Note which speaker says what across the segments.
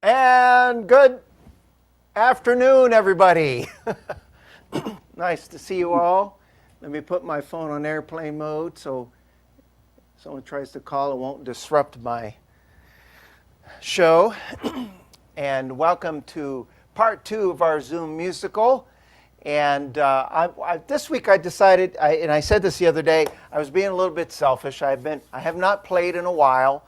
Speaker 1: And good afternoon, everybody. Nice to see you all. Let me put my phone on airplane mode so if someone tries to call, it won't disrupt my show. And welcome to part 2 of our Zoom musical. And this week I decided, and I said this the other day, I was being a little bit selfish. I have not played in a while.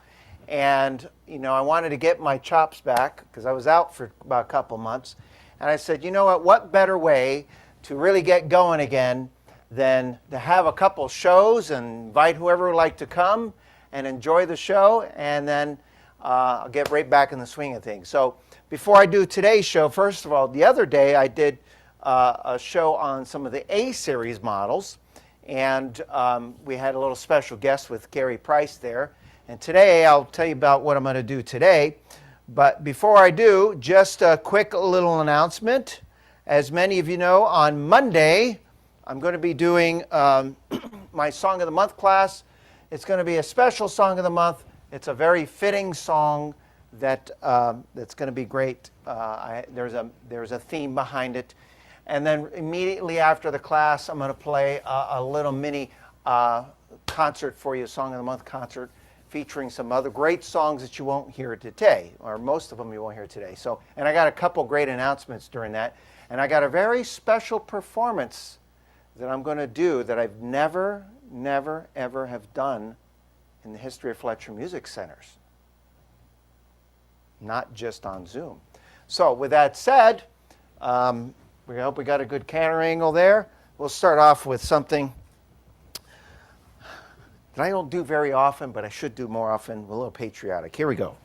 Speaker 1: And, you know, I wanted to get my chops back because I was out for about a couple months. And I said, you know what better way to really get going again than to have a couple shows and invite whoever would like to come and enjoy the show. And then I'll get right back in the swing of things. So before I do today's show, first of all, the other day I did a show on some of the A series models. And we had a little special guest with Gary Price there. And today, I'll tell you about what I'm going to do today. But before I do, just a quick little announcement. As many of you know, on Monday, I'm going to be doing my Song of the Month class. It's going to be a special Song of the Month. It's a very fitting song that's going to be great. There's a theme behind it. And then immediately after the class, I'm going to play a little mini concert for you, Song of the Month concert, featuring some other great songs that you won't hear today, or most of them you won't hear today. So, and I got a couple great announcements during that, and I got a very special performance that I'm going to do that I've never, ever have done in the history of Fletcher Music Centers, not just on Zoom. So, with that said, we hope we got a good camera angle there. We'll start off with something that I don't do very often, but I should do more often. A little patriotic. Here we go.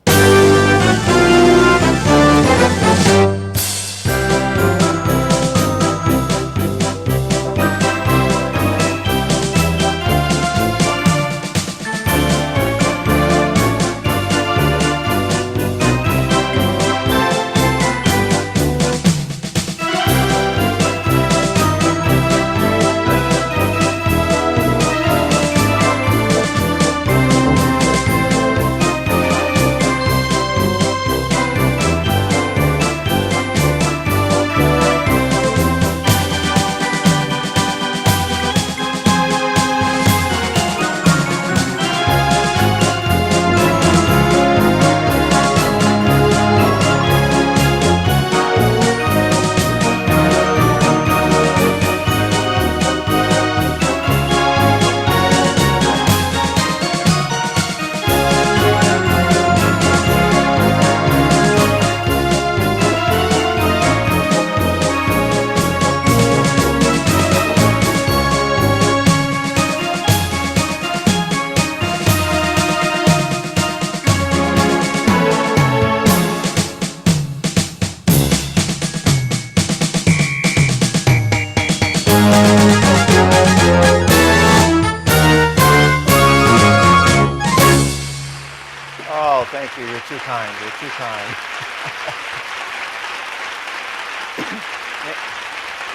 Speaker 1: Thank you. You're too kind. You're too kind.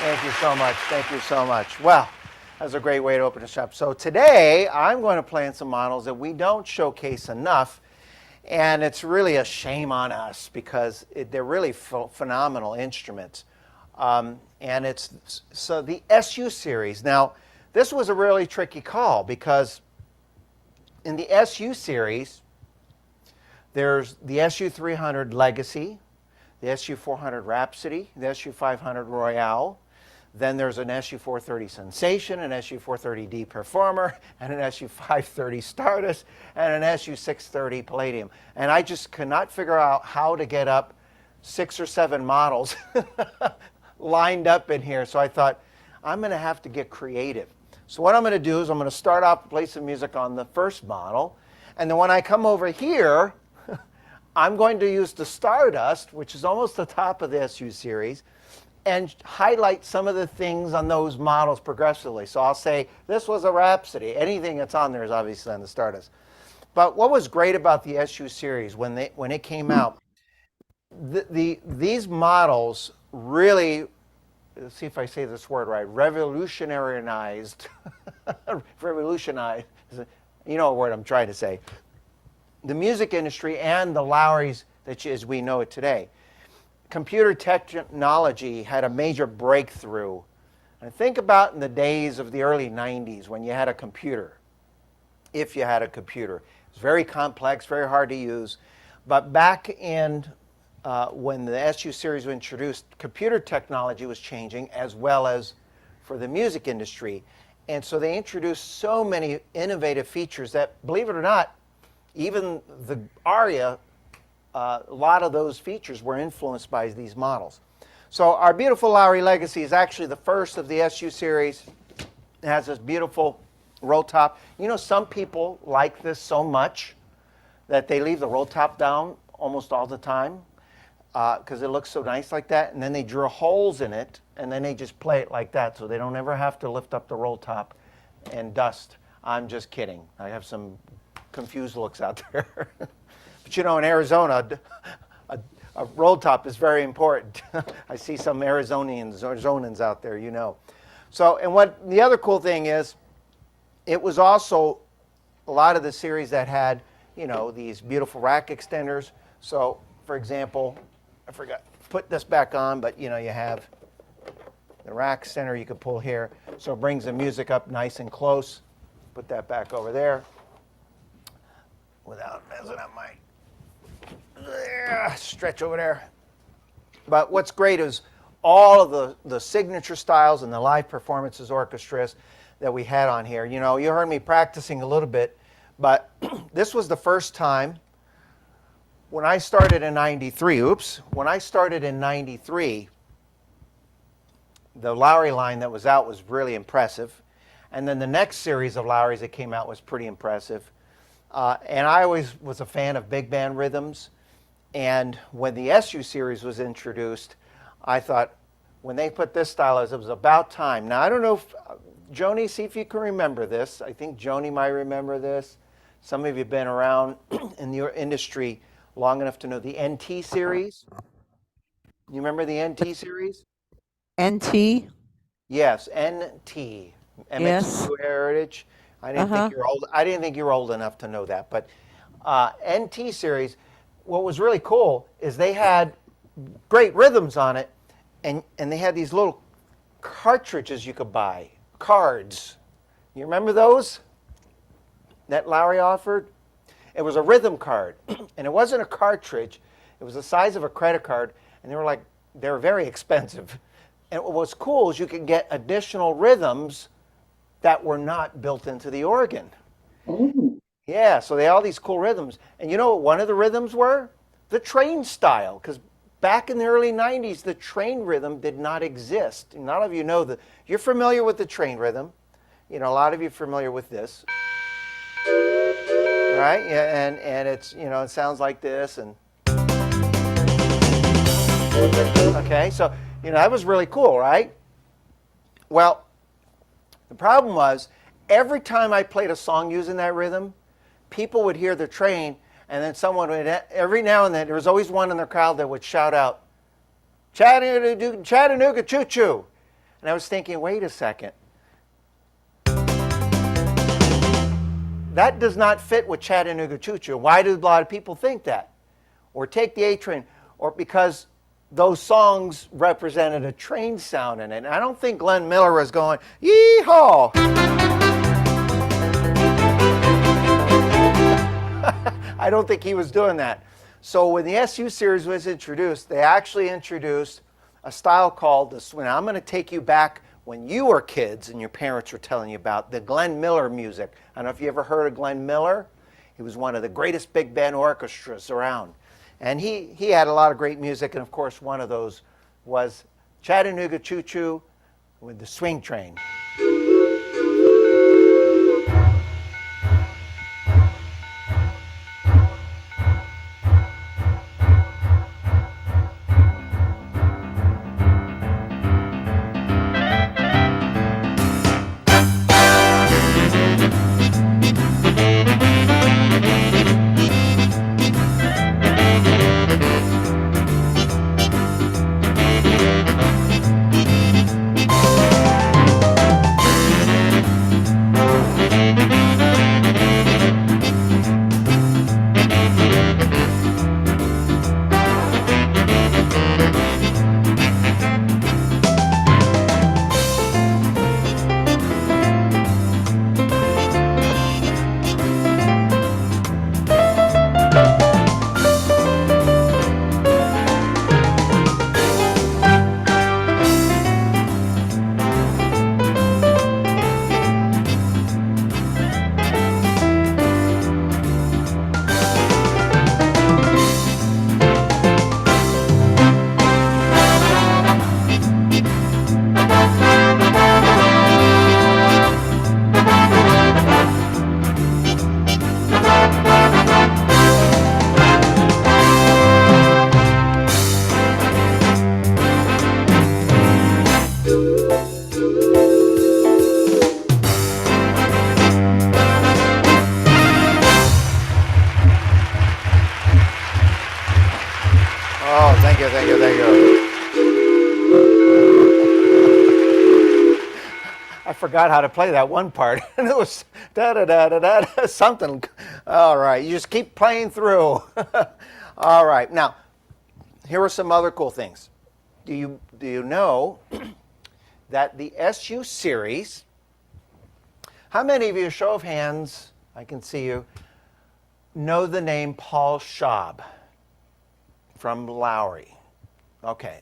Speaker 1: Thank you so much. Thank you so much. Well, that's a great way to open the shop. So today, I'm going to play in some models that we don't showcase enough. And it's really a shame on us because they're really phenomenal instruments. And it's so the SU Series. Now, this was a really tricky call because in the SU Series, there's the SU-300 Legacy, the SU-400 Rhapsody, the SU-500 Royale. Then there's an SU-430 Sensation, an SU-430d Performer, and an SU-530 Stardust, and an SU-630 Palladium. And I just could not figure out how to get up 6 or 7 models lined up in here. So I thought, I'm going to have to get creative. So what I'm going to do is I'm going to start off to play some music on the first model. And then when I come over here, I'm going to use the Stardust, which is almost the top of the SU series, and highlight some of the things on those models progressively. So I'll say, this was a Rhapsody. Anything that's on there is obviously on the Stardust. But what was great about the SU series when it came out, these models really, let's see if I say this word right, revolutionized, you know what word I'm trying to say, the music industry and the Lowrey's, as we know it today. Computer technology had a major breakthrough. And think about in the days of the early 90s when you had a computer, if you had a computer. It was very complex, very hard to use. But back in when the SU series was introduced, computer technology was changing as well as for the music industry. And so they introduced so many innovative features that, believe it or not, even the ARIA, a lot of those features were influenced by these models. So our beautiful Lowrey Legacy is actually the first of the SU series. It has this beautiful roll top. You know, some people like this so much that they leave the roll top down almost all the time because it looks so nice like that. And then they drill holes in it, and then they just play it like that so they don't ever have to lift up the roll top and dust. I'm just kidding. I have some confused looks out there. But you know, in Arizona, a roll top is very important. I see some Arizonans out there, you know. So, and what the other cool thing is, it was also a lot of the series that had, you know, these beautiful rack extenders. So, for example, I forgot to put this back on, but you know, you have the rack extender you could pull here. So it brings the music up nice and close. Put that back over there without messing up my stretch over there. But what's great is all of the signature styles and the live performances orchestras that we had on here. You know, you heard me practicing a little bit, but this was the first time when I started in 93, when I started in 93, the Lowrey line that was out was really impressive. And then the next series of Lowrys that came out was pretty impressive. And I always was a fan of big band rhythms. And when the SU series was introduced, I thought, when they put this style, it was about time. Now, I don't know if, Joni, see if you can remember this. I think Joni might remember this. Some of you have been around in the industry long enough to know the NT series. You remember the NT series?
Speaker 2: NT?
Speaker 1: Yes, NT.
Speaker 2: Yes.
Speaker 1: MX2 Heritage. I didn't think you're old. I didn't think you were old enough to know that. But NT series, what was really cool is they had great rhythms on it, and they had these little cartridges you could buy, cards. You remember those that Lowrey offered? It was a rhythm card, and it wasn't a cartridge. It was the size of a credit card, and they were very expensive. And what was cool is you could get additional rhythms that were not built into the organ.
Speaker 3: Oh.
Speaker 1: Yeah, so they had all these cool rhythms. And you know what one of the rhythms were? The train style, because back in the early 90s, the train rhythm did not exist. And a lot of you know that. You're familiar with the train rhythm. You know, a lot of you are familiar with this. Right? Yeah, and it's, you know, it sounds like this. And okay, so, you know, that was really cool, right? Well, the problem was, every time I played a song using that rhythm, people would hear the train, and then someone would, every now and then, there was always one in the crowd that would shout out, Chattanooga, Chattanooga choo-choo. And I was thinking, wait a second. That does not fit with Chattanooga choo-choo. Why do a lot of people think that? Or take the A train, or because those songs represented a train sound in it. And I don't think Glenn Miller was going, yee-haw. I don't think he was doing that. So when the SU series was introduced, they actually introduced a style called the swing. I'm going to take you back when you were kids and your parents were telling you about the Glenn Miller music. I don't know if you ever heard of Glenn Miller. He was one of the greatest big band orchestras around. And he had a lot of great music, and of course one of those was Chattanooga Choo Choo with the swing train. Oh, thank you, thank you, thank you. I forgot how to play that one part, and it was da da da da da something. All right, you just keep playing through. All right, now here are some other cool things. Do you know that the SU series? How many of you, show of hands, I can see you, know the name Paul Schaub from Lowrey? Okay.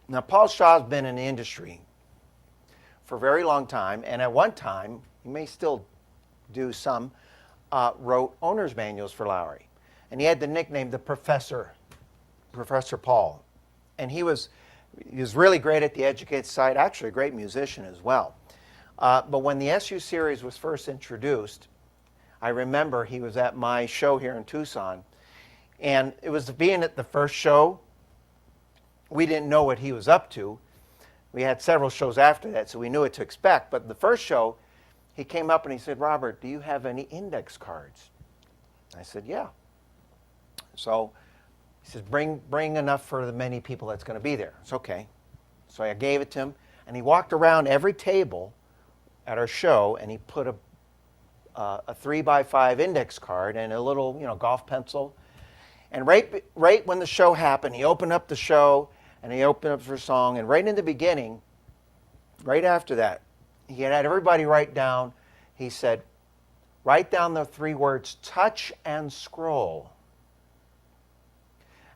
Speaker 1: Now, Paul Schaub's been in the industry for a very long time, and at one time, he may still do some, wrote owner's manuals for Lowrey. And he had the nickname the Professor, Professor Paul. And he was really great at the educated side, actually a great musician as well. But when the SU series was first introduced, I remember he was at my show here in Tucson, and it was being at the first show, we didn't know what he was up to. We had several shows after that, so we knew what to expect. But the first show, he came up and he said, "Robert, do you have any index cards?" I said, "Yeah." So he says, bring enough for the many people that's going to be there. It's okay. So I gave it to him, and he walked around every table at our show, and he put a 3x5 index card and a little, golf pencil. And right when the show happened, he opened up the show, and he opened up for a song. And right in the beginning, right after that, he had everybody write down, he said, write down the 3 words, touch and scroll.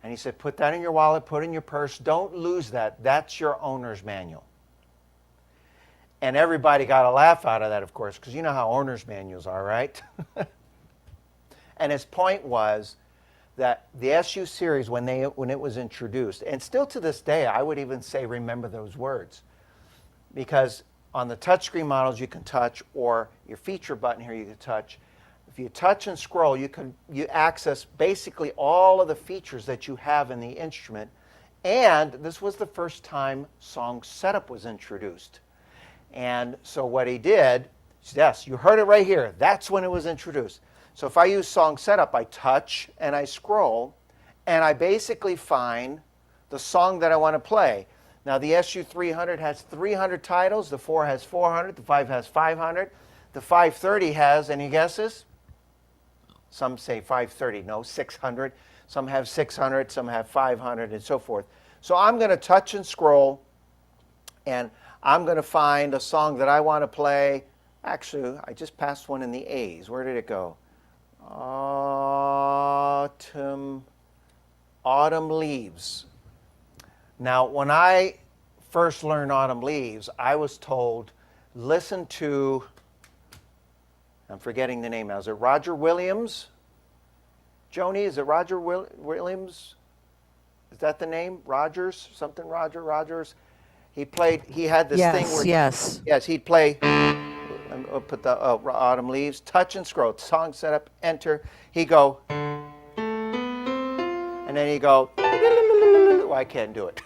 Speaker 1: And he said, put that in your wallet, put it in your purse. Don't lose that. That's your owner's manual. And everybody got a laugh out of that, of course, because you know how owner's manuals are, right? And his point was that the SU series, when it was introduced, and still to this day, I would even say remember those words. Because on the touchscreen models you can touch, or your feature button here you can touch. If you touch and scroll, you access basically all of the features that you have in the instrument. And this was the first time song setup was introduced. And so what he did, yes, you heard it right here. That's when it was introduced. So if I use song setup, I touch and I scroll, and I basically find the song that I want to play. Now the SU-300 has 300 titles, the 4 has 400, the 5 has 500, the 530 has, any guesses? Some say 530, no, 600. Some have 600, some have 500, and so forth. So I'm going to touch and scroll, and I'm going to find a song that I want to play. Actually, I just passed one in the A's. Where did it go? Autumn Leaves. Now, when I first learned Autumn Leaves, I was told, listen to, I'm forgetting the name now. Is it Roger Williams? Joni, is it Roger Williams? Is that the name? Rogers? Something Rogers? He had this thing where... Yes, he'd play... I'll put the Autumn Leaves, touch and scroll, song setup, enter. He'd go... And then he'd go... Well, I can't do it.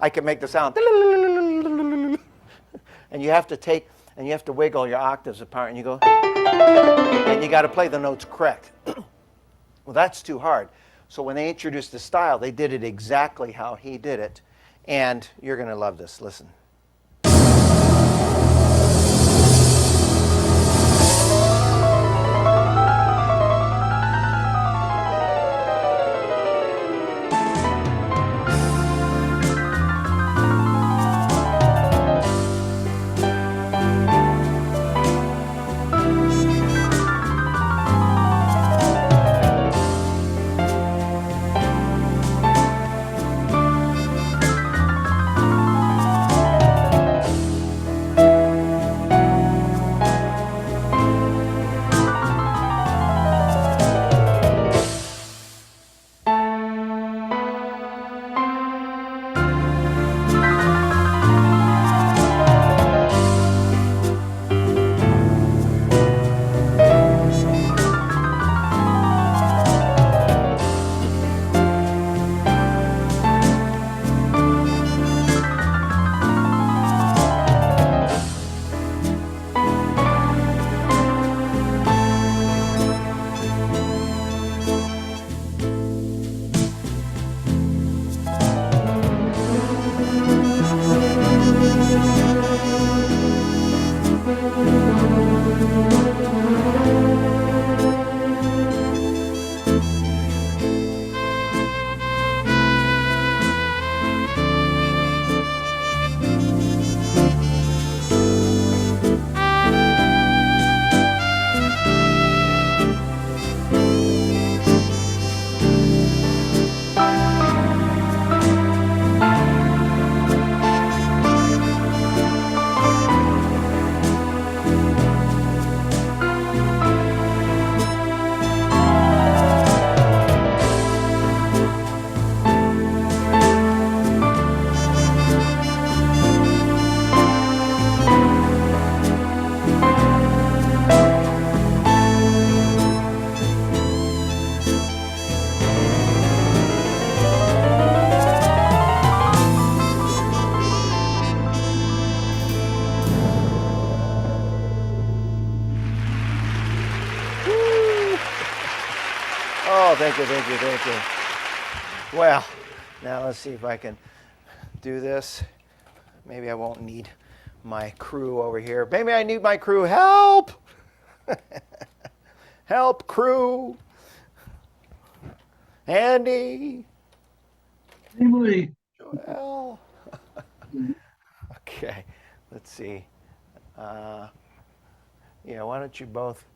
Speaker 1: I can make the sound... And you have to wiggle your octaves apart, and you go... And you got to play the notes correct. Well, that's too hard. So when they introduced the style, they did it exactly how he did it. And you're going to love this. Listen. Oh, thank you, thank you, thank you. Well, now let's see if I can do this. Maybe I won't need my crew over here. Maybe I need my crew. Help! Help, crew! Andy!
Speaker 3: Emily.
Speaker 1: Joel! Okay, let's see. Yeah, why don't you both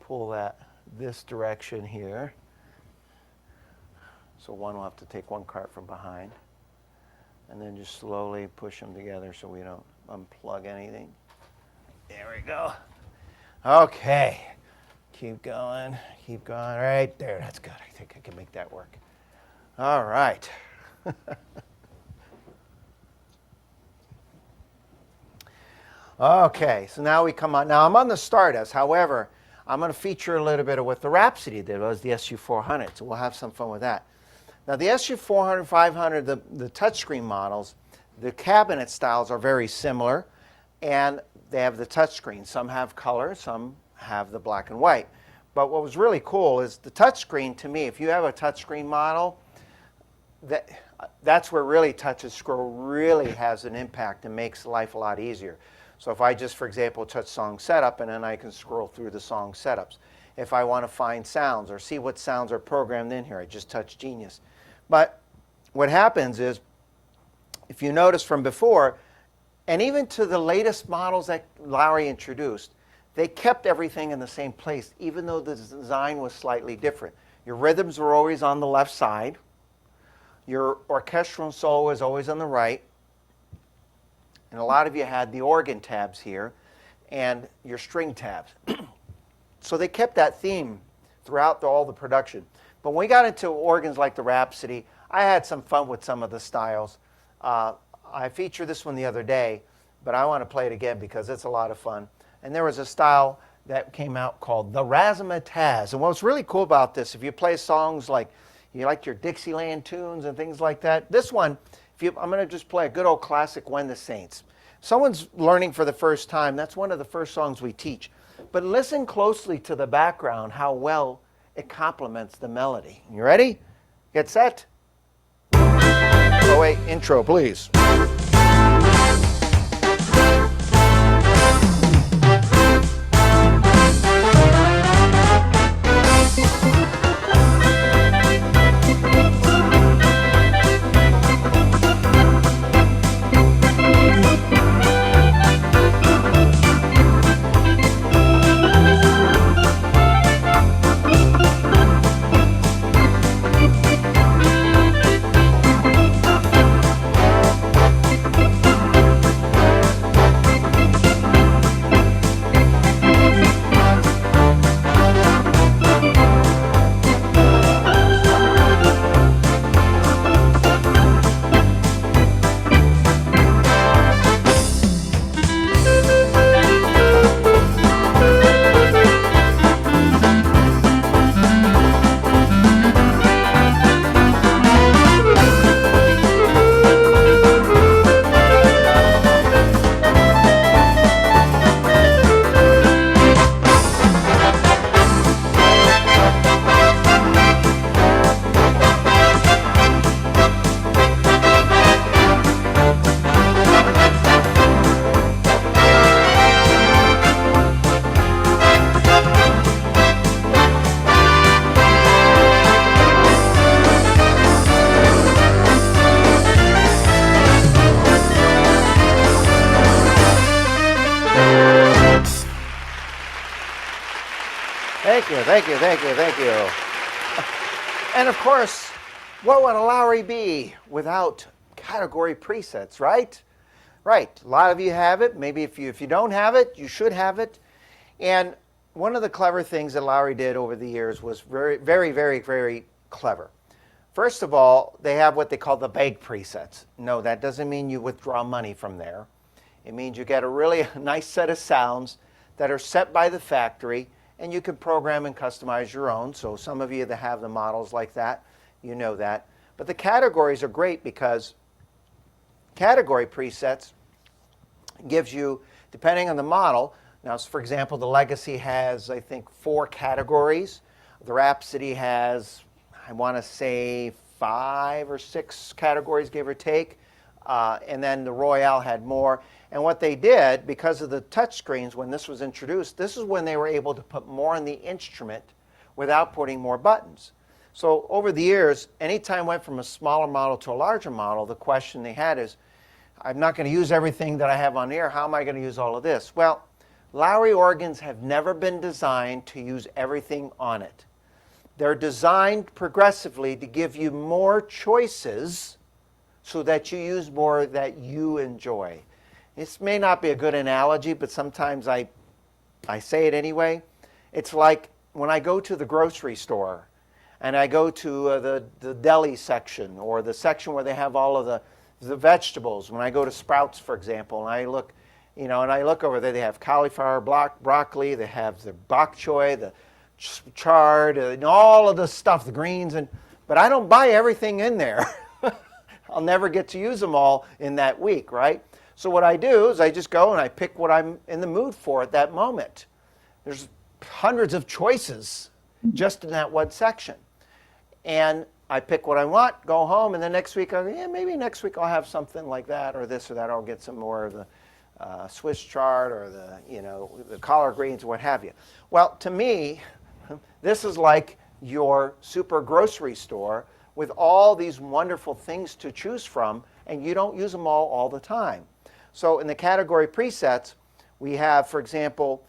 Speaker 1: pull that this direction here. So one will have to take one cart from behind. And then just slowly push them together so we don't unplug anything. There we go. Okay. Keep going. Keep going. Right there. That's good. I think I can make that work. All right. Okay, so now we come on. Now I'm on the Stardust. However, I'm going to feature a little bit of what the Rhapsody did. It was the SU-400, so we'll have some fun with that. Now the SU-400, 500, the touchscreen models, the cabinet styles are very similar, and they have the touchscreen. Some have color, some have the black and white. But what was really cool is the touchscreen, to me, if you have a touchscreen model, that's where really touch and scroll really has an impact and makes life a lot easier. So if I just, for example, touch song setup, and then I can scroll through the song setups. If I want to find sounds or see what sounds are programmed in here, I just touch Genius. But what happens is, if you notice from before, and even to the latest models that Lowrey introduced, they kept everything in the same place, even though the design was slightly different. Your rhythms were always on the left side. Your orchestral and solo is always on the right. And a lot of you had the organ tabs here and your string tabs. So they kept that theme throughout all the production. But when we got into organs like the Rhapsody, I had some fun with some of the styles. I featured this one the other day, but I want to play it again because it's a lot of fun. And there was a style that came out called the Razzmatazz. And what's really cool about this, if you play songs like, you like your Dixieland tunes and things like that, this one, I'm going to just play a good old classic, When the Saints. Someone's learning for the first time, that's one of the first songs we teach. But listen closely to the background, how well it complements the melody. You ready? Get set. Oh wait, intro please. Thank you, thank you, thank you, thank you. And of course, what would a Lowrey be without category presets, right? Right, a lot of you have it. Maybe if you don't have it, you should have it. And one of the clever things that Lowrey did over the years was very, very, very, very clever. First of all, they have what they call the bank presets. No, that doesn't mean you withdraw money from there. It means you get a really nice set of sounds that are set by the factory, and you can program and customize your own. So some of you that have the models like that, you know that. But the categories are great because category presets gives you, depending on the model, now for example, the Legacy has, I think, 4 categories. The Rhapsody has, I want to say, 5 or 6 categories, give or take. And then the Royale had more. And what they did, because of the touch screens, when this was introduced, this is when they were able to put more on the instrument without putting more buttons. So over the years, anytime went from a smaller model to a larger model, the question they had is, I'm not going to use everything that I have on here. How am I going to use all of this? Well, Lowrey organs have never been designed to use everything on it. They're designed progressively to give you more choices so that you use more that you enjoy. This may not be a good analogy, but sometimes I say it anyway. It's like when I go to the grocery store and I go to the deli section, or the section where they have all of the vegetables. When I go to Sprouts, for example, and I look, and I look over there, they have cauliflower, broccoli, they have the bok choy, the chard, and all of the stuff, the greens, but I don't buy everything in there. I'll never get to use them all in that week, right? So what I do is I just go and I pick what I'm in the mood for at that moment. There's hundreds of choices just in that one section. And I pick what I want, go home, and then next week, maybe next week I'll have something like that or this or that. I'll get some more of the Swiss chard or the collard greens, what have you. Well, to me, this is like your super grocery store with all these wonderful things to choose from, and you don't use them all the time. So in the category presets, we have, for example,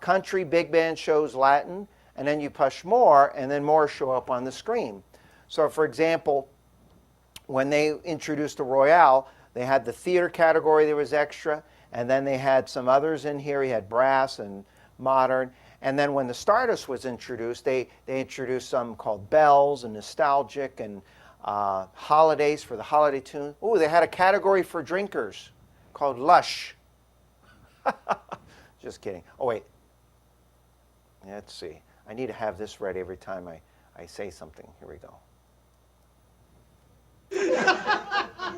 Speaker 1: country, big band, shows, Latin, and then you push more, and then more show up on the screen. So for example, when they introduced the Royale, they had the theater category that was extra, and then they had some others in here. You had brass and modern. And then when the Stardust was introduced, they introduced some called bells and nostalgic and holidays for the holiday tune. Oh, they had a category for drinkers called Lush. Just kidding. Oh, wait. Let's see. I need to have this ready every time I say something. Here we go.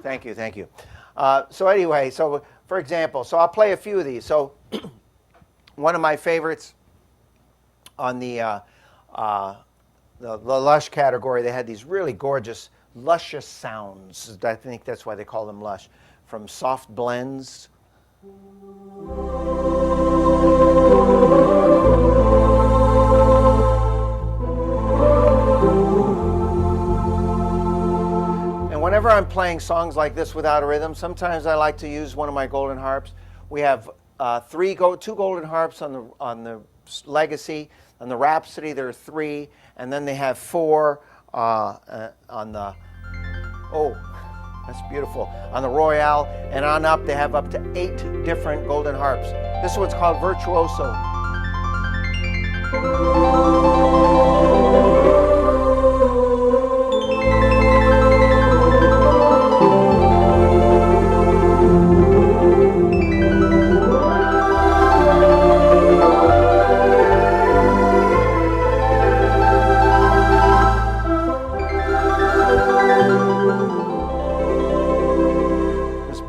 Speaker 1: Thank you, thank you. So anyway, so for example, so I'll play a few of these. So one of my favorites on the Lush category, they had these really gorgeous, luscious sounds. I think that's why they call them Lush. From soft blends. And whenever I'm playing songs like this without a rhythm, sometimes I like to use one of my golden harps. We have two golden harps on the Legacy. On the Rhapsody, there are 3, and then they have 4 on the, oh, that's beautiful, on the Royale, and on up they have up to 8 different golden harps. This one's called Virtuoso.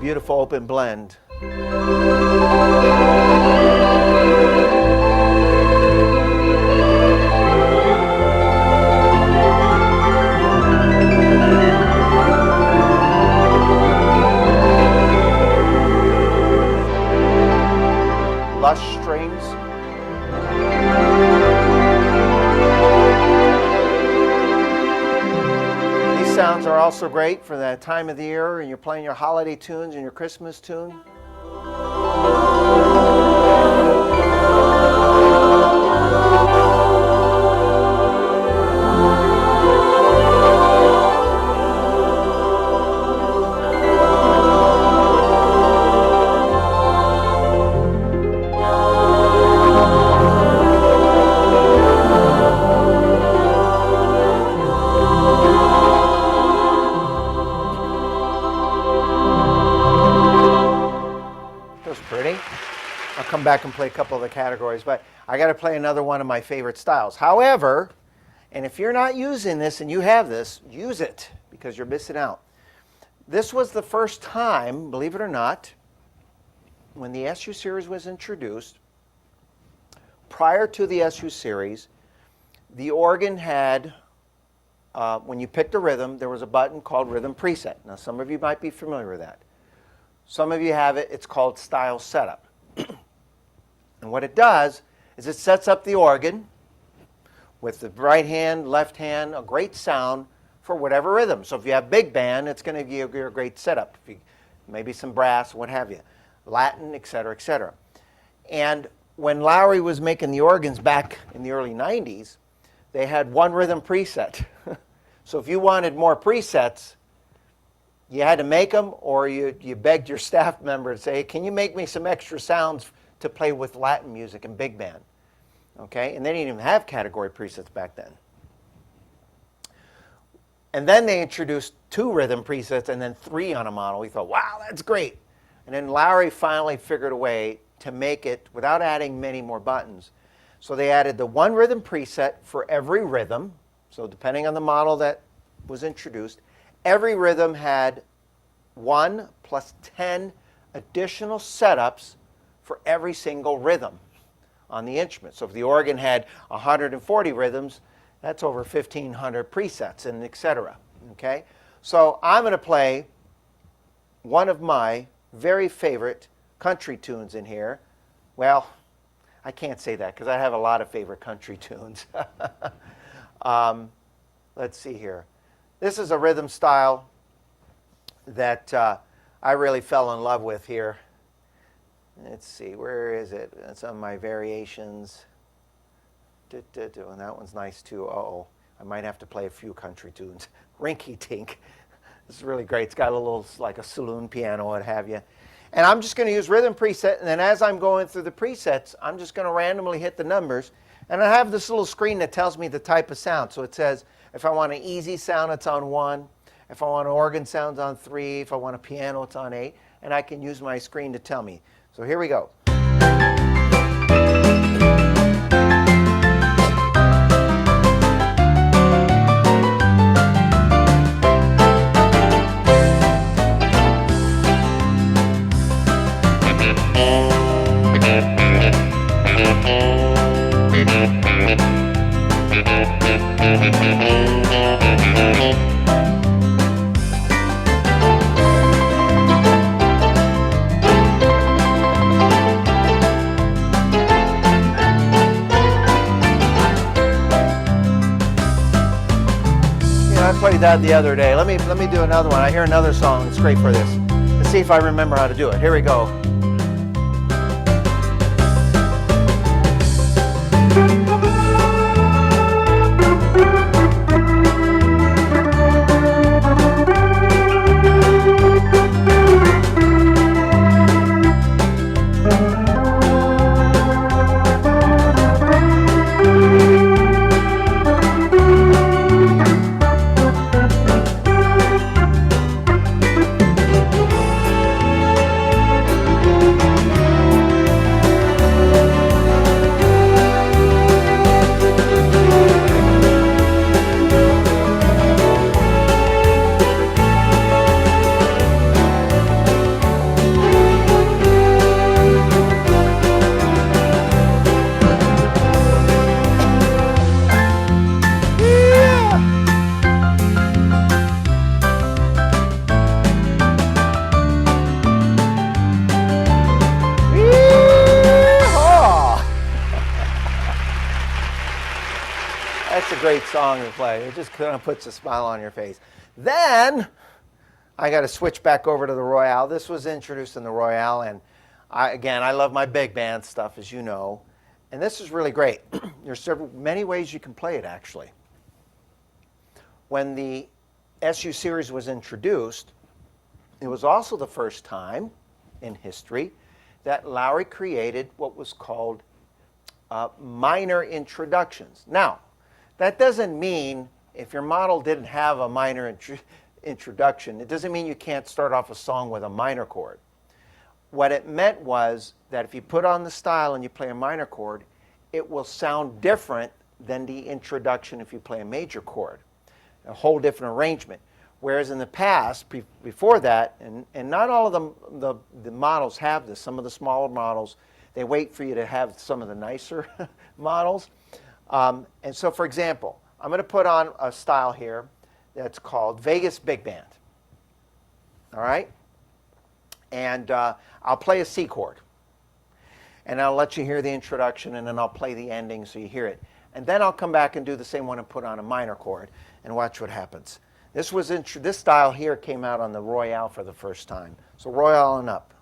Speaker 1: Beautiful open blend. Lush strings. Sounds are also great for that time of the year and you're playing your holiday tunes and your Christmas tune. Come back and play a couple of the categories, but I got to play another one of my favorite styles. However, and if you're not using this and you have this, use it because you're missing out. This was the first time, believe it or not, when the SU Series was introduced. Prior to the SU Series, the organ had, when you picked a rhythm, there was a button called Rhythm Preset. Now, some of you might be familiar with that. Some of you have it. It's called Style Setup. And what it does is it sets up the organ with the right hand, left hand, a great sound for whatever rhythm. So if you have big band, it's going to give you a great setup. If you, maybe some brass, what have you, Latin, et cetera, et cetera. And when Lowrey was making the organs back in the early 90s, they had one rhythm preset. So if you wanted more presets, you had to make them, or you begged your staff member to say, hey, can you make me some extra sounds to play with Latin music and big band? Okay, and they didn't even have category presets back then. And then they introduced 2 rhythm presets and then 3 on a model. We thought, wow, that's great. And then Lowrey finally figured a way to make it without adding many more buttons. So they added the 1 rhythm preset for every rhythm. So depending on the model that was introduced, every rhythm had 1 plus 10 additional setups for every single rhythm on the instrument. So if the organ had 140 rhythms, that's over 1,500 presets and et cetera. Okay? So I'm going to play one of my very favorite country tunes in here. Well, I can't say that because I have a lot of favorite country tunes. Let's see here. This is a rhythm style that I really fell in love with here. Let's see, where is it? It's on my variations. And that one's nice too. Uh-oh, I might have to play a few country tunes. Rinky Tink. This is really great. It's got a little, like a saloon piano, what have you. And I'm just going to use rhythm preset, and then as I'm going through the presets, I'm just going to randomly hit the numbers. And I have this little screen that tells me the type of sound. So it says if I want an easy sound, it's on 1. If I want an organ sound, it's on 3. If I want a piano, it's on 8. And I can use my screen to tell me. So here we go. I played that the other day. Let me do another one. I hear another song. It's great for this. Let's see if I remember how to do it. Here we go. That's a great song to play. It just kind of puts a smile on your face. Then I got to switch back over to the Royale. This was introduced in the Royale, and I love my big band stuff, as you know. And this is really great. There's many ways you can play it, actually. When the SU Series was introduced, it was also the first time in history that Lowrey created what was called minor introductions. Now, that doesn't mean if your model didn't have a minor introduction, it doesn't mean you can't start off a song with a minor chord. What it meant was that if you put on the style and you play a minor chord, it will sound different than the introduction if you play a major chord. A whole different arrangement. Whereas in the past, before that, and not all of the models have this, some of the smaller models, they wait for you to have some of the nicer models. And so, for example, I'm going to put on a style here that's called Vegas Big Band. All right? And I'll play a C chord. And I'll let you hear the introduction, and then I'll play the ending so you hear it. And then I'll come back and do the same one and put on a minor chord and watch what happens. This style here came out on the Royale for the first time. So Royale and up.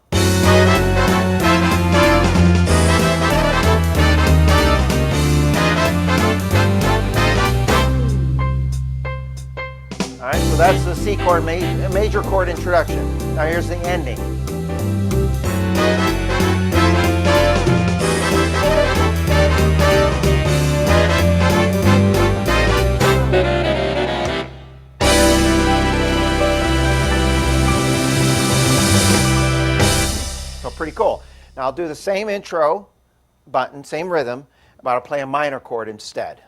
Speaker 1: All right, so that's the C chord, major chord introduction. Now here's the ending. So pretty cool. Now I'll do the same intro button, same rhythm, but I'll play a minor chord instead.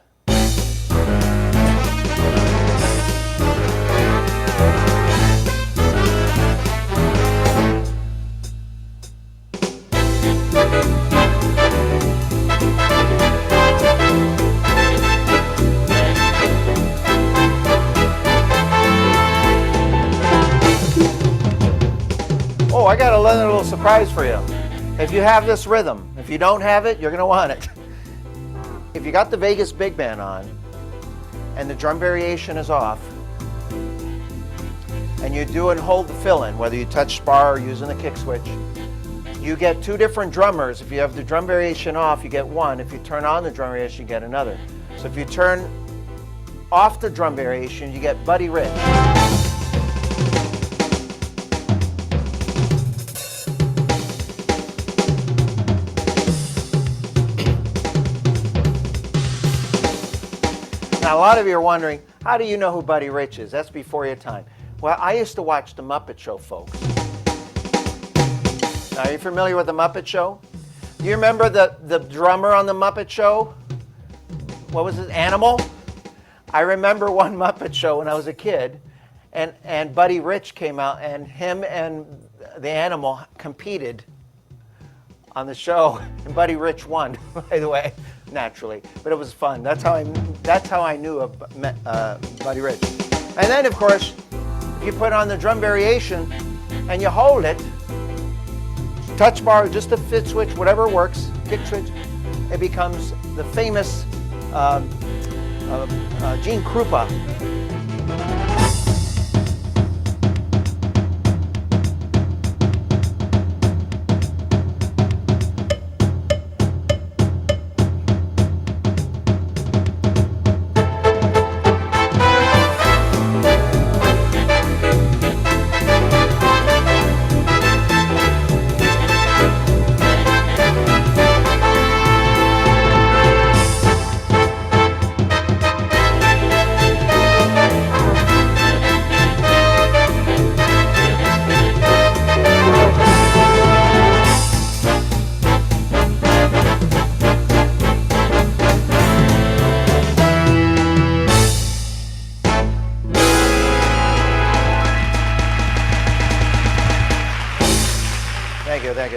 Speaker 1: Oh, I got a little surprise for you. If you have this rhythm, if you don't have it, you're going to want it. If you got the Vegas Big Band on and the drum variation is off, and you do and hold the fill-in, whether you touch bar or using the kick switch, you get two different drummers. If you have the drum variation off, you get one. If you turn on the drum variation, you get another. So if you turn off the drum variation, you get Buddy Rich. Now, a lot of you are wondering, how do you know who Buddy Rich is? That's before your time. Well, I used to watch The Muppet Show, folks. Now, are you familiar with The Muppet Show? Do you remember the drummer on The Muppet Show? What was his Animal? I remember one Muppet Show when I was a kid, and Buddy Rich came out, and him and the Animal competed on the show, and Buddy Rich won, by the way, naturally. But it was fun. That's how I knew of Buddy Rich. And then, of course, if you put on the drum variation and you hold it, touch bar, just a fit switch, whatever works, kick switch, it becomes the famous Gene Krupa.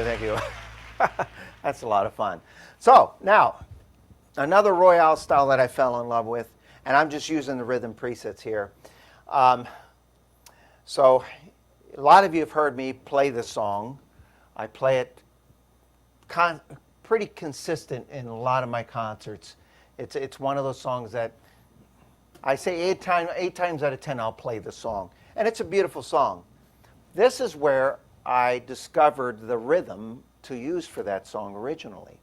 Speaker 1: Thank you. That's a lot of fun. So now, another Royale style that I fell in love with, and I'm just using the rhythm presets here. So a lot of you have heard me play this song. I play it pretty consistent in a lot of my concerts. It's one of those songs that I say eight times out of 10 I'll play the song. And it's a beautiful song. This is where I discovered the rhythm to use for that song originally.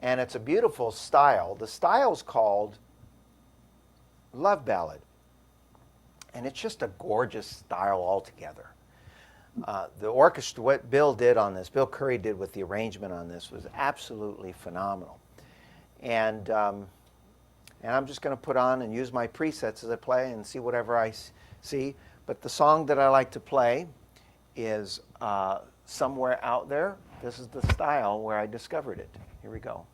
Speaker 1: And it's a beautiful style. The style's called Love Ballad. And it's just a gorgeous style altogether. The orchestra, what Bill did on this, Bill Curry did with the arrangement on this, was absolutely phenomenal. And I'm just going to put on and use my presets as I play and see whatever I see. But the song that I like to play is Somewhere Out There. This is the style where I discovered it. Here we go.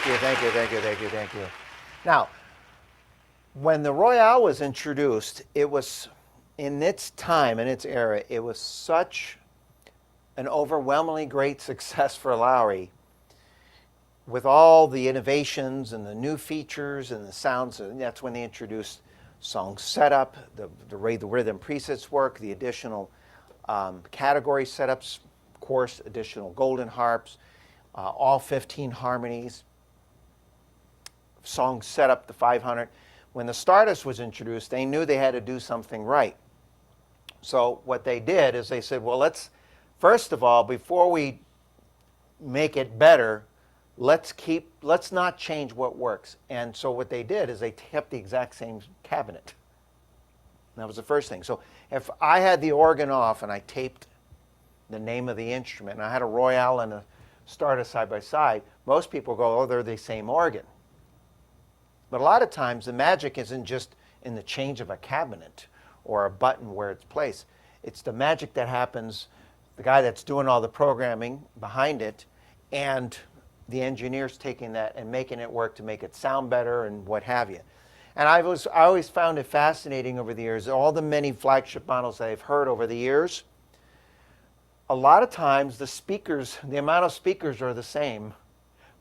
Speaker 1: Thank you, thank you, thank you, thank you, thank you. Now, when the Royale was introduced, it was, in its time, in its era, it was such an overwhelmingly great success for Lowrey with all the innovations and the new features and the sounds. And that's when they introduced song setup, the way the rhythm presets work, the additional category setups, of course, additional golden harps, all 15 harmonies, song setup, the 500. When the Stardust was introduced, they knew they had to do something right. So what they did is they said, well, let's, first of all, before we make it better, let's not change what works. And so what they did is they kept the exact same cabinet. That was the first thing. So if I had the organ off and I taped the name of the instrument, and I had a Royale and a Stardust side by side, most people go, oh, they're the same organ. But a lot of times the magic isn't just in the change of a cabinet or a button where it's placed. It's the magic that happens, the guy that's doing all the programming behind it, and the engineers taking that and making it work to make it sound better and what have you. And I always found it fascinating over the years, all the many flagship models that I've heard over the years, a lot of times the speakers, the amount of speakers are the same,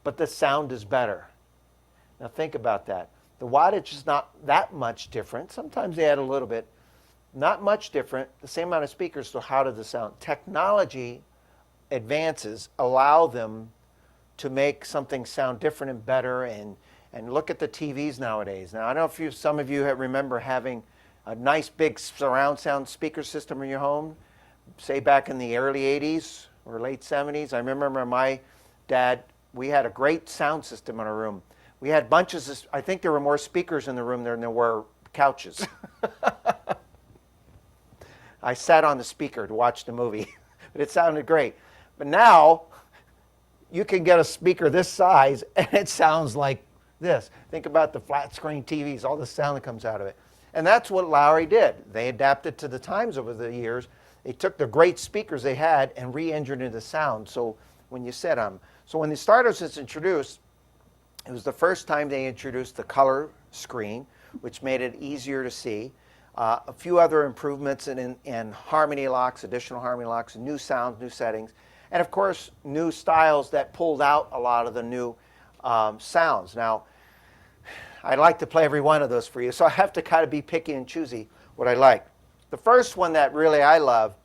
Speaker 1: but the sound is better. Now think about that. The wattage is not that much different. Sometimes they add a little bit. Not much different. The same amount of speakers, so how does the sound? Technology advances allow them to make something sound different and better. And look at the TVs nowadays. Now I don't know if some of you remember having a nice big surround sound speaker system in your home, say back in the early 80s or late 70s. I remember my dad, we had a great sound system in our room. We had bunches of, I think there were more speakers in the room than there were couches. I sat on the speaker to watch the movie, but it sounded great. But now, you can get a speaker this size and it sounds like this. Think about the flat screen TVs, all the sound that comes out of it. And that's what Lowrey did. They adapted to the times over the years. They took the great speakers they had and re-engineered the sound. So when you said so when the Stardust was introduced, it was the first time they introduced the color screen, which made it easier to see. A few other improvements in harmony locks, additional harmony locks, new sounds, new settings, and of course, new styles that pulled out a lot of the new sounds. Now, I'd like to play every one of those for you, so I have to kind of be picky and choosy what I like. The first one that really I love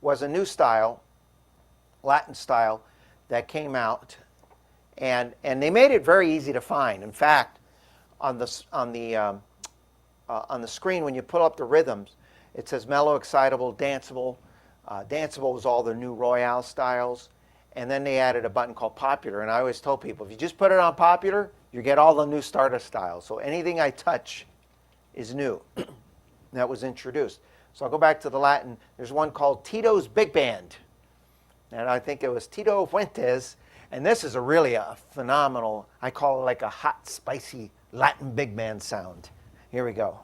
Speaker 1: was a new style, Latin style, that came out. And they made it very easy to find. In fact, on the screen when you pull up the rhythms, it says mellow, excitable, danceable. Danceable was all the new Royale styles, and then they added a button called popular. And I always told people, if you just put it on popular, you get all the new Stardust styles. So anything I touch is new. That was introduced. So I'll go back to the Latin. There's one called Tito's Big Band, and I think it was Tito Fuentes. And this is really a phenomenal, I call it like a hot, spicy Latin big band sound. Here we go.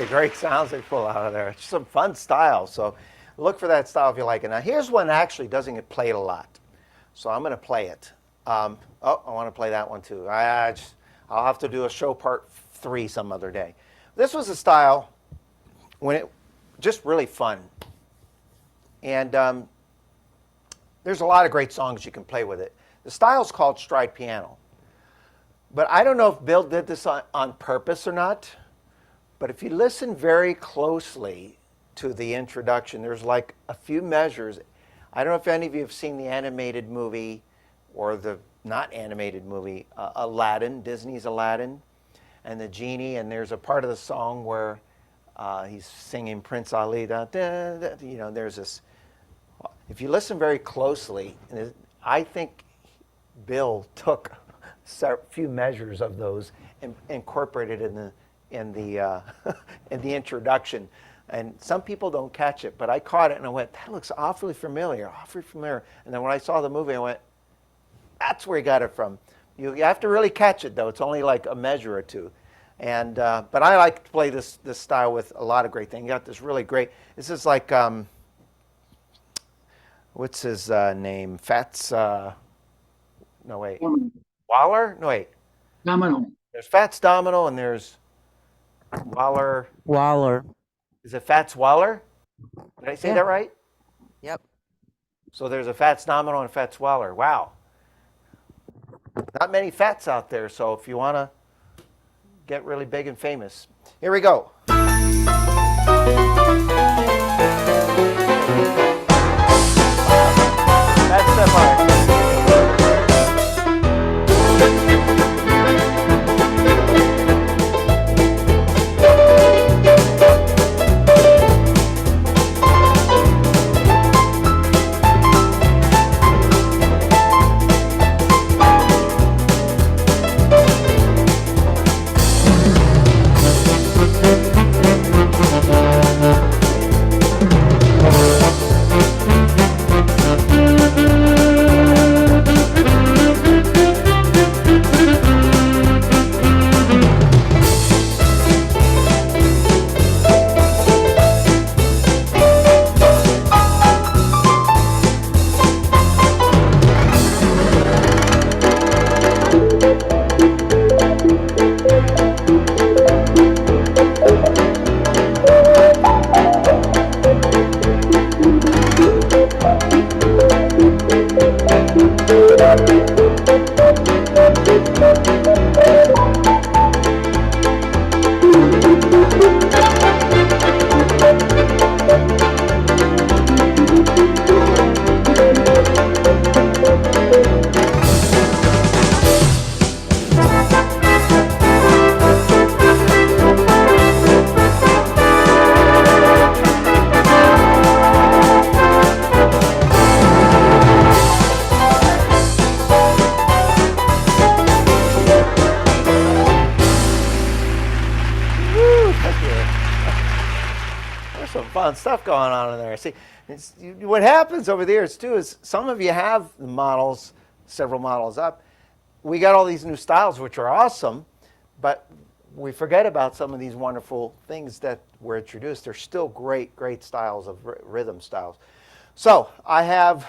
Speaker 1: great sounds they pull out of there. It's some fun style. So look for that style if you like it. Now here's one that actually doesn't get played a lot. So I'm going to play it. I want to play that one too. I'll have to do a show part 3 some other day. This was a style when it just really fun. And there's a lot of great songs you can play with it. The style's called stride piano. But I don't know if Bill did this on purpose or not. But if you listen very closely to the introduction, there's like a few measures. I don't know if any of you have seen the animated movie or the not animated movie, Aladdin, Disney's Aladdin, and the genie. And there's a part of the song where he's singing Prince Ali. Da, da, da, there's this. If you listen very closely, I think Bill took a few measures of those and incorporated in the introduction. And some people don't catch it, but I caught it and I went, that looks awfully familiar. And then when I saw the movie, I went, that's where he got it from. You have to really catch it, though. It's only like a measure or two. And but I like to play this style with a lot of great things. You got this really great. This is like what's his name? Fats. No wait. Waller? No wait.
Speaker 3: Domino.
Speaker 1: There's Fats Domino and there's Waller.
Speaker 2: Waller.
Speaker 1: Is it Fats Waller? Did I say that right?
Speaker 2: Yep.
Speaker 1: So there's a Fats Domino and a Fats Waller. Wow. Not many Fats out there, so if you want to get really big and famous. Here we go. That's the part. Stuff going on in there. See, what happens over there too is some of you have the models, several models up. We got all these new styles, which are awesome, but we forget about some of these wonderful things that were introduced. They're still great styles of rhythm styles. So I have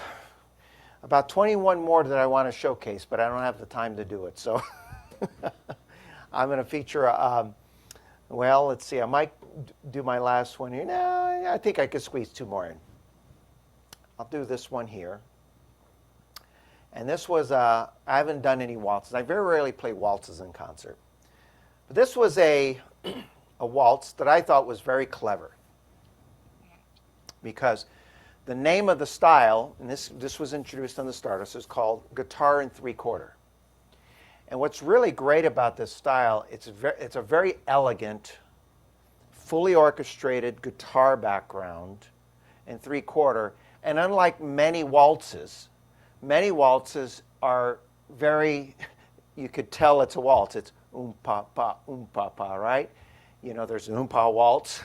Speaker 1: about 21 more that I want to showcase, but I don't have the time to do it. So I'm going to feature well, let's see. I might do my last one here. No, I think I could squeeze 2 more in. I'll do this one here. And this was, I haven't done any waltzes. I very rarely play waltzes in concert. But this was a waltz that I thought was very clever. Because the name of the style, and this was introduced on the Stardust, is called guitar in 3/4. And what's really great about this style, it's a very elegant, fully orchestrated guitar background in 3/4. And unlike many waltzes are very, you could tell it's a waltz. It's pa pa, right? You know, there's an pa waltz.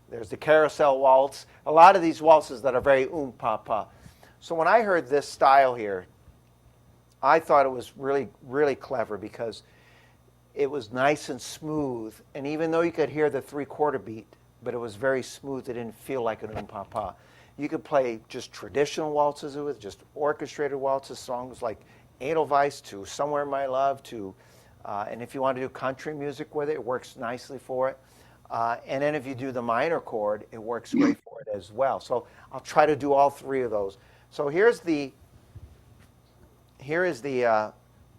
Speaker 1: There's the carousel waltz. A lot of these waltzes that are very pa pa. So when I heard this style here, I thought it was really, really clever because it was nice and smooth. And even though you could hear the 3/4 beat, but it was very smooth, it didn't feel like an pa. You could play just traditional waltzes with, just orchestrated waltzes, songs like Edelweiss to Somewhere in My Love to, and if you want to do country music with it, it works nicely for it. And then if you do the minor chord, it works great for it as well. So I'll try to do all three of those. So here is the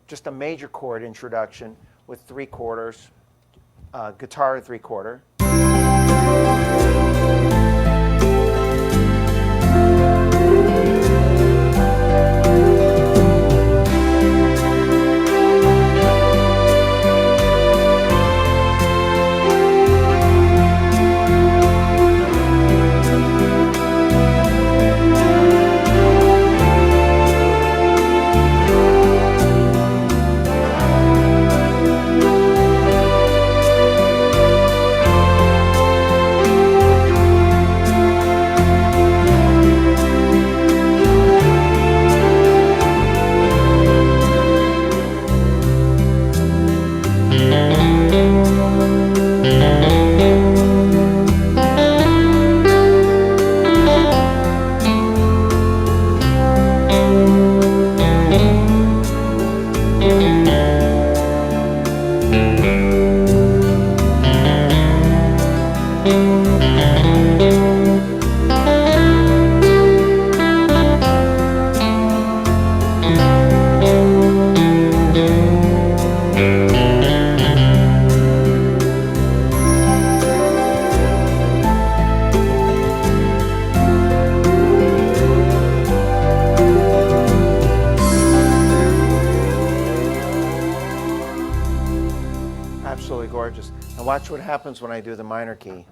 Speaker 1: just a major chord introduction with 3/4, guitar 3/4. Absolutely gorgeous. Now watch what happens when I do the minor key.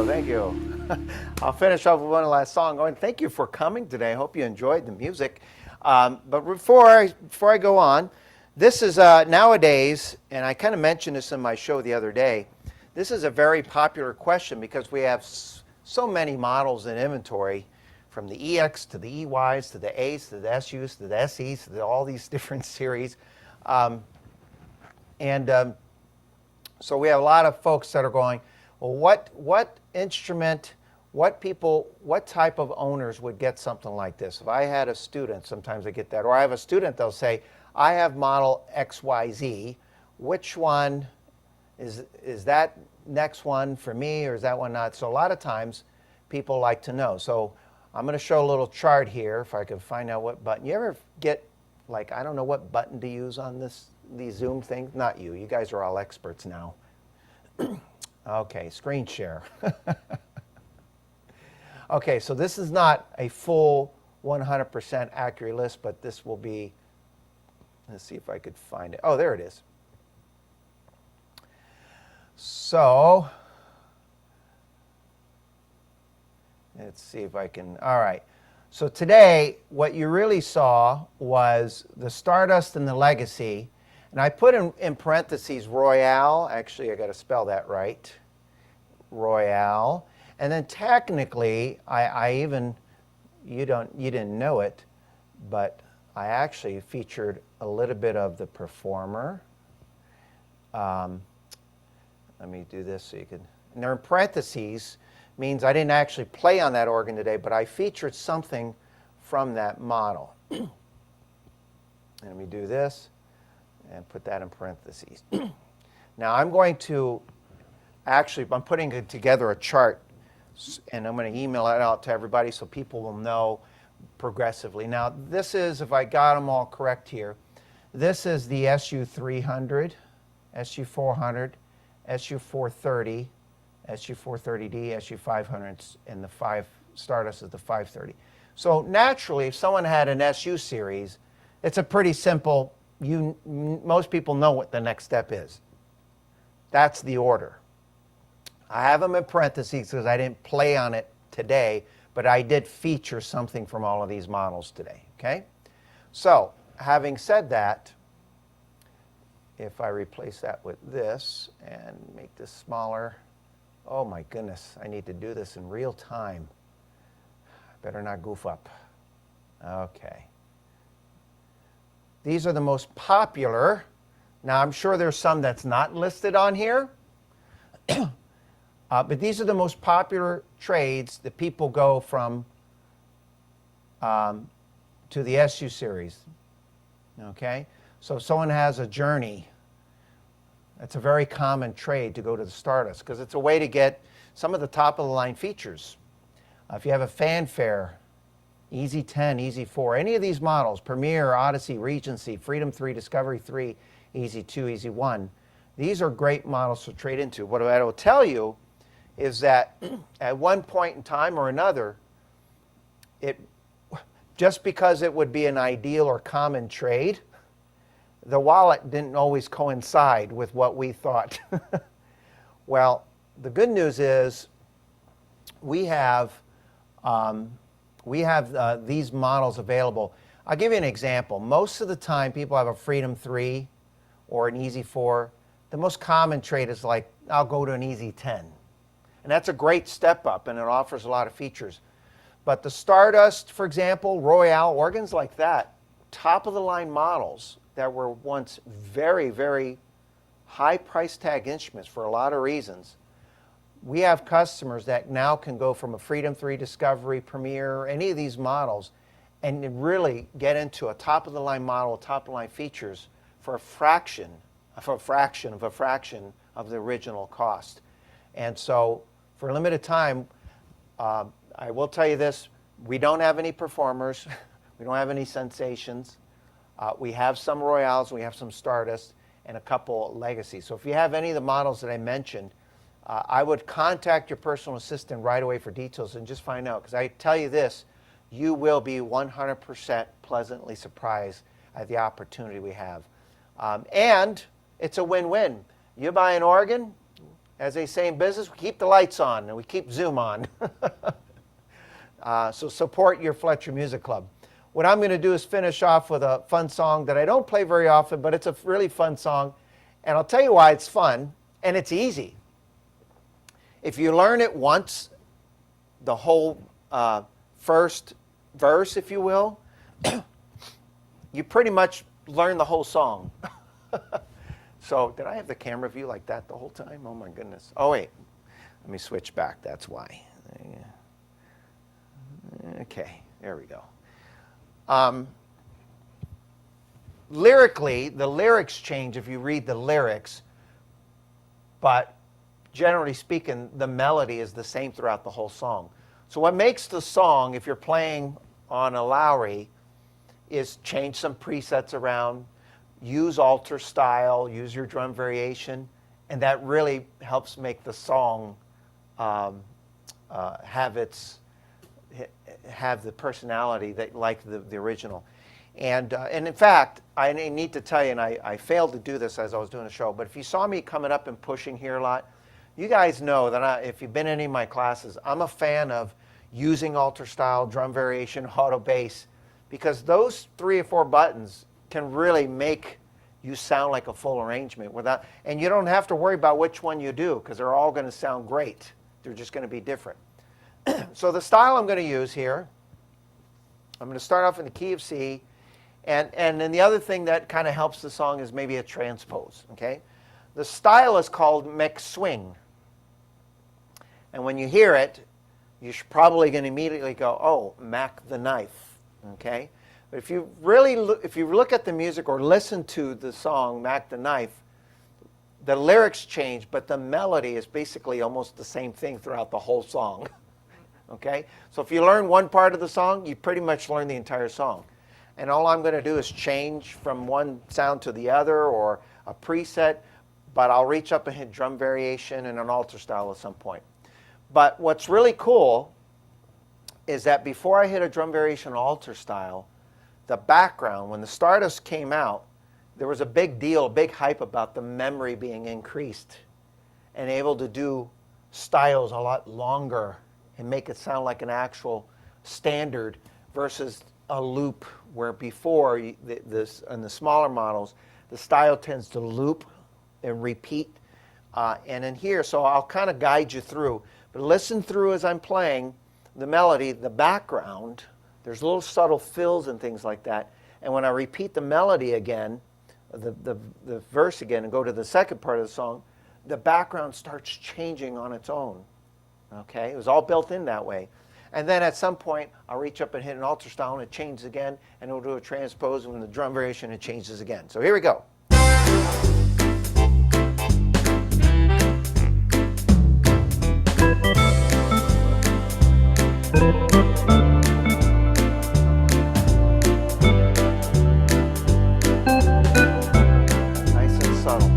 Speaker 1: Thank you. I'll finish off with one last song. And thank you for coming today. I hope you enjoyed the music. But before I go on, this is nowadays, and I kind of mentioned this in my show the other day, this is a very popular question because we have so many models in inventory, from the EX to the EYs to the A's to the SUs to the SEs to all these different series. So we have a lot of folks that are going, well, what instrument, what type of owners would get something like this? If I had a student, sometimes I get that, or I have a student, they'll say, I have model XYZ, which one is that next one for me, or is that one not? So a lot of times people like to know. So I'm going to show a little chart here if I can find out what button. You ever get, like, I don't know what button to use on these Zoom things? Not you. You guys are all experts now. Okay, screen share. Okay, so this is not a full 100% accurate list, but this will be, let's see if I could find it. Oh, there it is. So, let's see if I can, all right. So today, what you really saw was the Stardust and the Legacy, And I put in parentheses Royale. Actually, I got to spell that right. Royale. And then technically, I even, you didn't know it, but I actually featured a little bit of the Performer. Let me do this so you can, and they're in parentheses, means I didn't actually play on that organ today, but I featured something from that model. And let me do this and put that in parentheses. Now I'm going to, actually, I'm putting together a chart, and I'm going to email it out to everybody so people will know progressively. Now this is, if I got them all correct here, this is the SU-300, SU-400, SU-430, SU-430d, SU-500, and the Stardust is the 530. So naturally, if someone had an SU series, it's a pretty simple, most people know what the next step is. That's the order. I have them in parentheses because I didn't play on it today, but I did feature something from all of these models today, okay? So, having said that, if I replace that with this and make this smaller, oh my goodness, I need to do this in real time. Better not goof up. Okay. These are the most popular. Now I'm sure there's some that's not listed on here, but these are the most popular trades that people go from to the SU series. Okay? So if someone has a Journey, that's a very common trade to go to the Stardust because it's a way to get some of the top of the line features. If you have a Fanfare, Easy 10, Easy 4, any of these models, Premier, Odyssey, Regency, Freedom 3, Discovery 3, Easy 2, Easy 1, these are great models to trade into. What I will tell you is that at one point in time or another, just because it would be an ideal or common trade, the wallet didn't always coincide with what we thought. Well, the good news is we have these models available. I'll give you an example. Most of the time, people have a Freedom 3 or an Easy 4. The most common trade is like, I'll go to an Easy 10. And that's a great step up, and it offers a lot of features. But the Stardust, for example, Royale, organs like that, top-of-the-line models that were once very, very high price tag instruments for a lot of reasons. We have customers that now can go from a Freedom 3, Discovery, Premier, any of these models, and really get into a top-of-the-line model, top-of-the-line features for a fraction of the original cost. And so, for a limited time, I will tell you this, we don't have any Performers, we don't have any Sensations. We have some Royales, we have some Stardust, and a couple Legacies. So if you have any of the models that I mentioned, I would contact your personal assistant right away for details and just find out. Because I tell you this, you will be 100% pleasantly surprised at the opportunity we have. And it's a win-win. You buy an organ, as they say in business, we keep the lights on and we keep Zoom on. So support your Fletcher Music Club. What I'm going to do is finish off with a fun song that I don't play very often, but it's a really fun song. And I'll tell you why it's fun, and it's easy. If you learn it once, the whole first verse, if you will, you pretty much learn the whole song. So, did I have the camera view like that the whole time? Oh my goodness. Oh wait, let me switch back, that's why. Okay, there we go. Lyrically, the lyrics change if you read the lyrics, but generally speaking, the melody is the same throughout the whole song. So what makes the song, if you're playing on a Lowrey, is change some presets around, use alter style, use your drum variation, and that really helps make the song have the personality that like the original. And in fact, I need to tell you, and I failed to do this as I was doing the show, but if you saw me coming up and pushing here a lot, you guys know that if you've been in any of my classes, I'm a fan of using alter style, drum variation, auto bass, because those 3 or 4 buttons can really make you sound like a full arrangement without, and you don't have to worry about which one you do because they're all going to sound great. They're just going to be different. So the style I'm going to use here, I'm going to start off in the key of C, and then the other thing that kind of helps the song is maybe a transpose, okay? The style is called McSwing. And when you hear it, you're probably going to immediately go, oh, Mac the Knife, okay? But if you really if you look at the music or listen to the song Mac the Knife, the lyrics change, but the melody is basically almost the same thing throughout the whole song, okay? So if you learn one part of the song, you pretty much learn the entire song. And all I'm going to do is change from one sound to the other or a preset, but I'll reach up and hit drum variation and an alter style at some point. But what's really cool is that before I hit a drum variation alter style, the background, when the Stardust came out, there was a big deal, a big hype about the memory being increased and able to do styles a lot longer and make it sound like an actual standard versus a loop where before, in the smaller models, the style tends to loop and repeat. And in here, so I'll kind of guide you through. But listen through as I'm playing the melody, the background. There's little subtle fills and things like that. And when I repeat the melody again, the verse again, and go to the second part of the song, the background starts changing on its own. Okay? It was all built in that way. And then at some point, I'll reach up and hit an alter style, and it changes again, and it'll do a transpose, and the drum variation, it changes again. So here we go. Nice and subtle.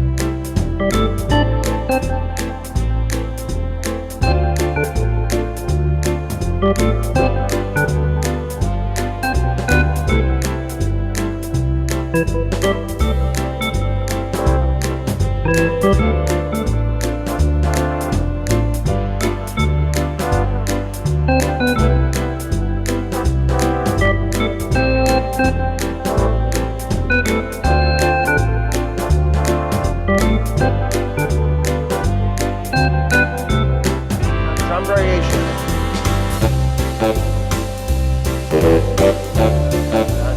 Speaker 1: Drum variation.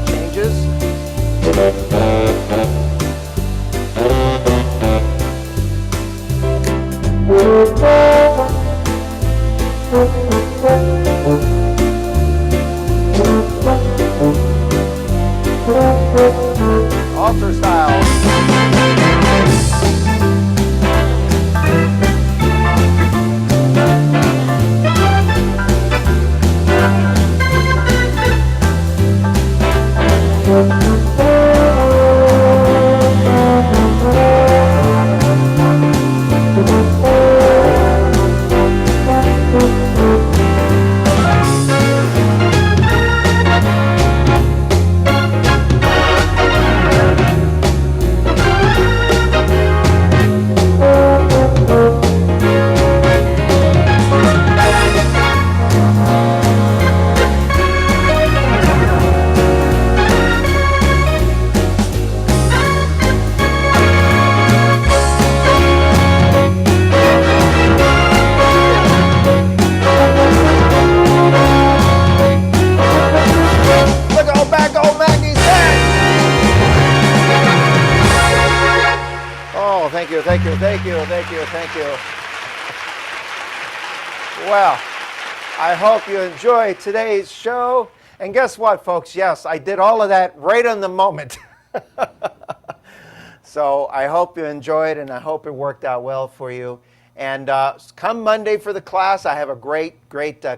Speaker 1: Changes. Alter style. Thank you. Well, I hope you enjoyed today's show. And guess what, folks? Yes, I did all of that right on the moment. So I hope you enjoyed, and I hope it worked out well for you. And come Monday for the class. I have a great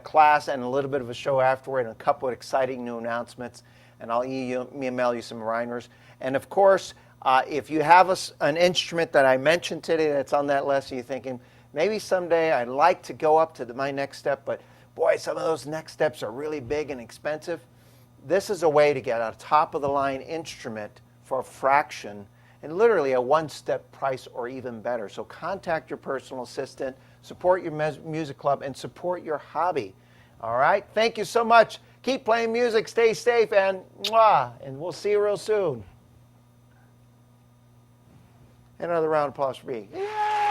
Speaker 1: class and a little bit of a show afterward and a couple of exciting new announcements. And I'll email you some reminders. And of course, if you have an instrument that I mentioned today that's on that list, and you're thinking, maybe someday I'd like to go up to my next step, but boy, some of those next steps are really big and expensive. This is a way to get a top-of-the-line instrument for a fraction and literally a one-step price or even better. So contact your personal assistant, support your music club, and support your hobby. All right? Thank you so much. Keep playing music, stay safe, and we'll see you real soon. And another round of applause for me. Yay!